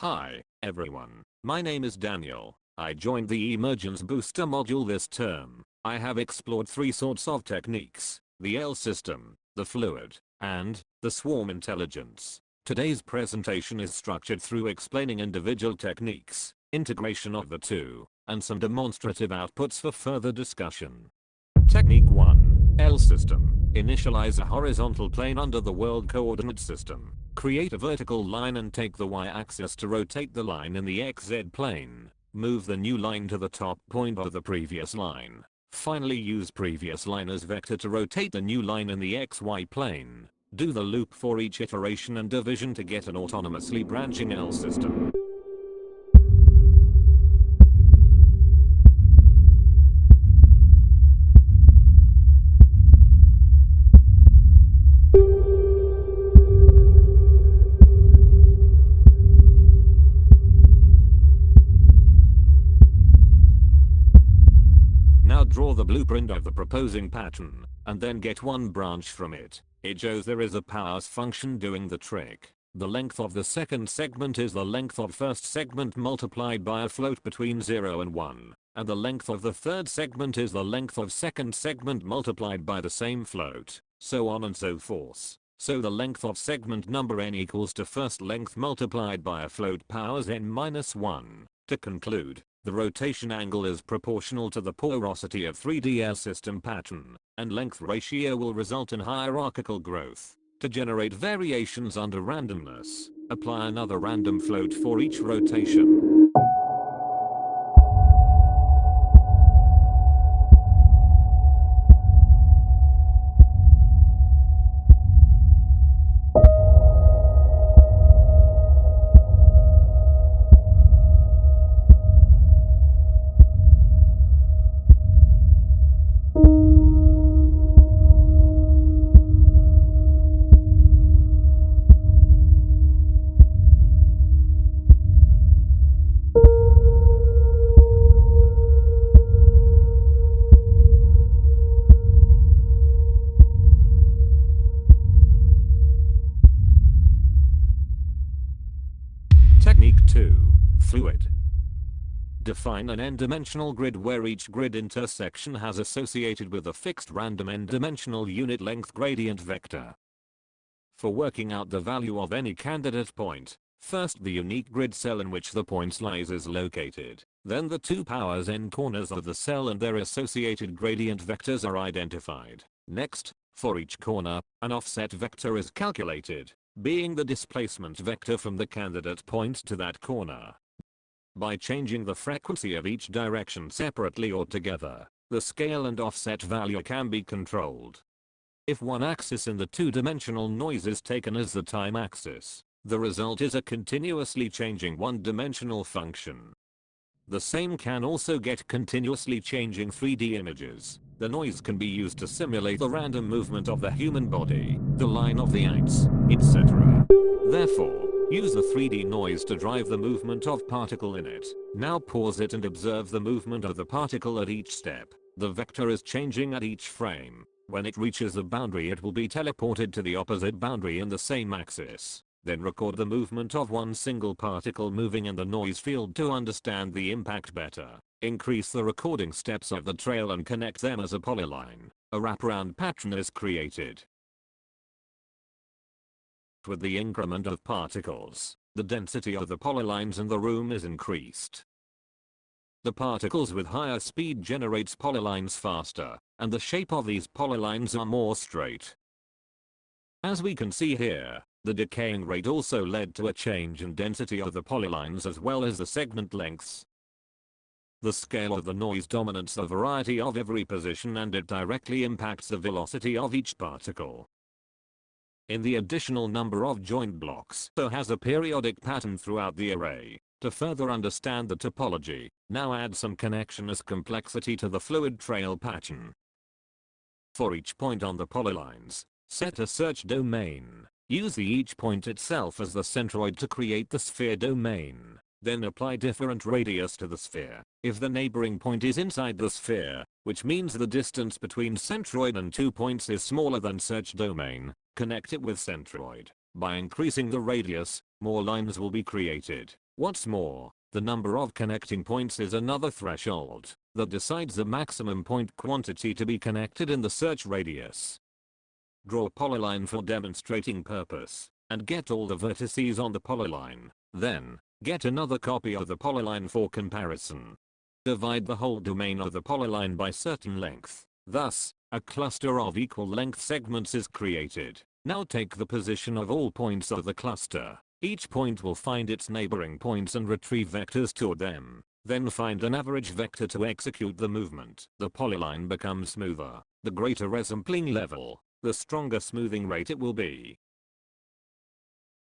Hi, everyone. My name is Daniel. I joined the Emergence Booster module this term. I have explored three sorts of techniques: the L system, the fluid, and the swarm intelligence. Today's presentation is structured through explaining individual techniques, integration of the two, and some demonstrative outputs for further discussion. Technique 1. L system. Initialize a horizontal plane under the world coordinate system. Create a vertical line and take the y-axis to rotate the line in the xz plane. Move the new line to the top point of the previous line. Finally, use previous line as vector to rotate the new line in the xy plane. Do the loop for each iteration and division to get an autonomously branching L system. Now draw the blueprint of the proposing pattern, and then get one branch from it. It shows there is a powers function doing the trick. The length of the second segment is the length of first segment multiplied by a float between 0 and 1, and the length of the third segment is the length of second segment multiplied by the same float, so on and so forth. So the length of segment number n equals to first length multiplied by a float powers n minus 1. To conclude, the rotation angle is proportional to the porosity of 3D system pattern, and length ratio will result in hierarchical growth. To generate variations under randomness, apply another random float for each rotation. Technique 2. Fluid. Define an n-dimensional grid where each grid intersection has associated with a fixed random n-dimensional unit length gradient vector. For working out the value of any candidate point, first the unique grid cell in which the point slice is located, then the two powers n corners of the cell and their associated gradient vectors are identified. Next, for each corner, an offset vector is calculated, being the displacement vector from the candidate point to that corner. By changing the frequency of each direction separately or together, the scale and offset value can be controlled. If one axis in the two-dimensional noise is taken as the time axis, the result is a continuously changing one-dimensional function. The same can also get continuously changing 3D images. The noise can be used to simulate the random movement of the human body, the line of the ants, etc. Therefore, use the 3D noise to drive the movement of particle in it. Now pause it and observe the movement of the particle at each step. The vector is changing at each frame. When it reaches the boundary, it will be teleported to the opposite boundary in the same axis. Then record the movement of one single particle moving in the noise field to understand the impact better. Increase the recording steps of the trail and connect them as a polyline. A wraparound pattern is created. With the increment of particles, the density of the polylines in the room is increased. The particles with higher speed generates polylines faster, and the shape of these polylines are more straight. As we can see here, the decaying rate also led to a change in density of the polylines as well as the segment lengths. The scale of the noise dominates the variety of every position and it directly impacts the velocity of each particle. In the additional number of joint blocks so has a periodic pattern throughout the array. To further understand the topology, now add some connectionist complexity to the fluid trail pattern. For each point on the polylines, set a search domain. Use the each point itself as the centroid to create the sphere domain. Then apply different radius to the sphere. If the neighboring point is inside the sphere, which means the distance between centroid and 2 points is smaller than search domain, connect it with centroid. By increasing the radius, more lines will be created. What's more, the number of connecting points is another threshold that decides the maximum point quantity to be connected in the search radius. Draw a polyline for demonstrating purpose, and get all the vertices on the polyline. Then, get another copy of the polyline for comparison. Divide the whole domain of the polyline by certain length. Thus, a cluster of equal length segments is created. Now take the position of all points of the cluster. Each point will find its neighboring points and retrieve vectors toward them. Then find an average vector to execute the movement. The polyline becomes smoother. The greater resampling level, the stronger smoothing rate it will be.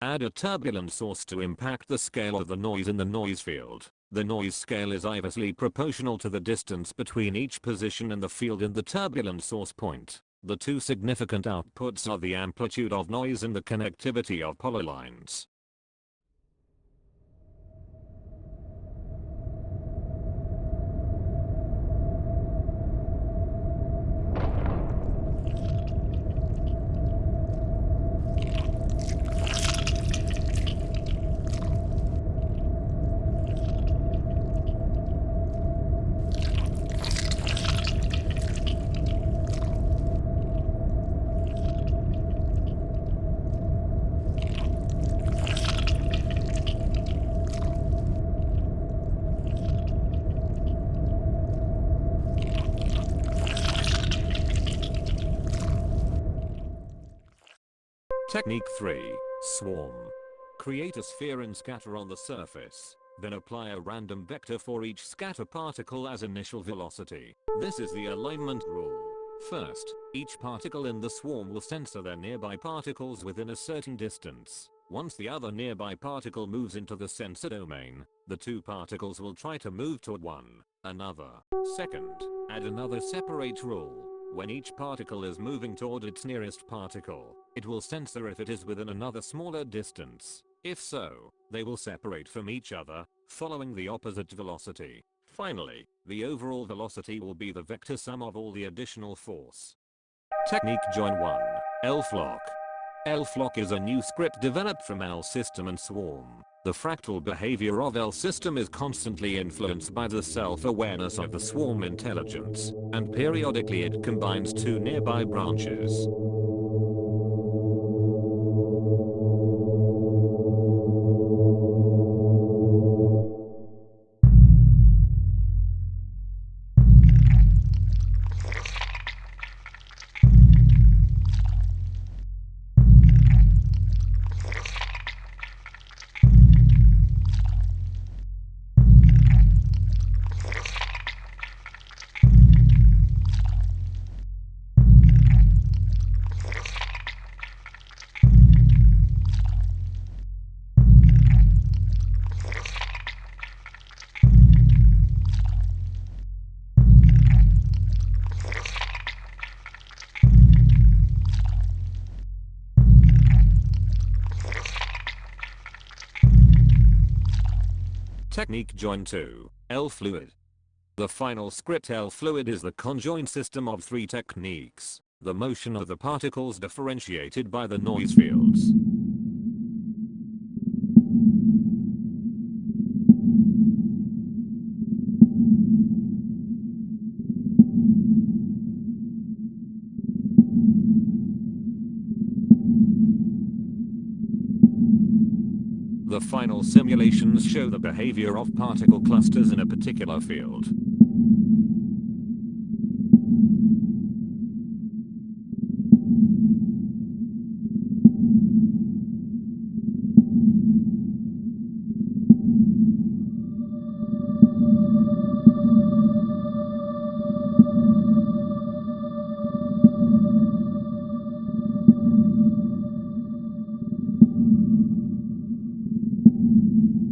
Add a turbulence source to impact the scale of the noise in the noise field. The noise scale is inversely proportional to the distance between each position in the field and the turbulence source point. The two significant outputs are the amplitude of noise and the connectivity of polylines. Technique 3. Swarm. Create a sphere and scatter on the surface. Then apply a random vector for each scatter particle as initial velocity. This is the alignment rule. First, each particle in the swarm will sensor their nearby particles within a certain distance. Once the other nearby particle moves into the sensor domain, the two particles will try to move toward one another. Second, add another separate rule. When each particle is moving toward its nearest particle, it will sensor if it is within another smaller distance. If so, they will separate from each other, following the opposite velocity. Finally, the overall velocity will be the vector sum of all the additional force. Technique Join 1. LFlock. LFlock is a new script developed from L system and Swarm. The fractal behavior of L system is constantly influenced by the self-awareness of the Swarm intelligence, and periodically it combines two nearby branches. Technique Join 2. L-Fluid. The final script L-Fluid is the conjoined system of three techniques. The motion of the particles differentiated by the noise fields. The final simulations show the behavior of particle clusters in a particular field.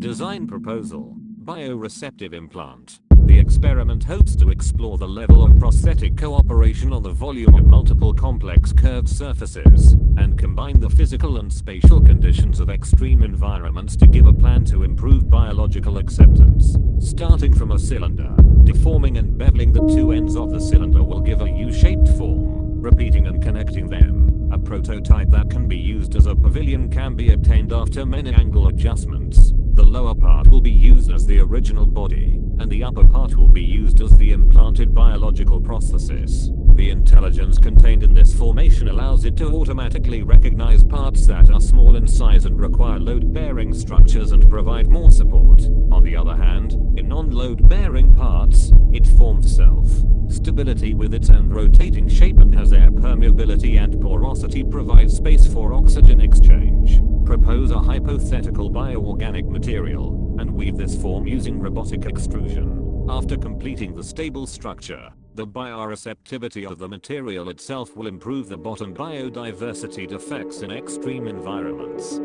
Design proposal: Bioreceptive implant. The experiment hopes to explore the level of prosthetic cooperation on the volume of multiple complex curved surfaces, and combine the physical and spatial conditions of extreme environments to give a plan to improve biological acceptance. Starting from a cylinder, deforming and beveling the two ends of the cylinder will give a U-shaped form. Repeating and connecting them, a prototype that can be used as a pavilion can be obtained after many angle adjustments. The lower part original body, and the upper part will be used as the implanted biological prosthesis. The intelligence contained in this formation allows it to automatically recognize parts that are small in size and require load-bearing structures and provide more support. On the other hand, in non-load-bearing parts, it forms self-stability with its own rotating shape and has air permeability and porosity, provides space for oxygen exchange. Propose a hypothetical bioorganic material, and weave this form using robotic extrusion. After completing the stable structure, the bioreceptivity of the material itself will improve the bottom biodiversity defects in extreme environments.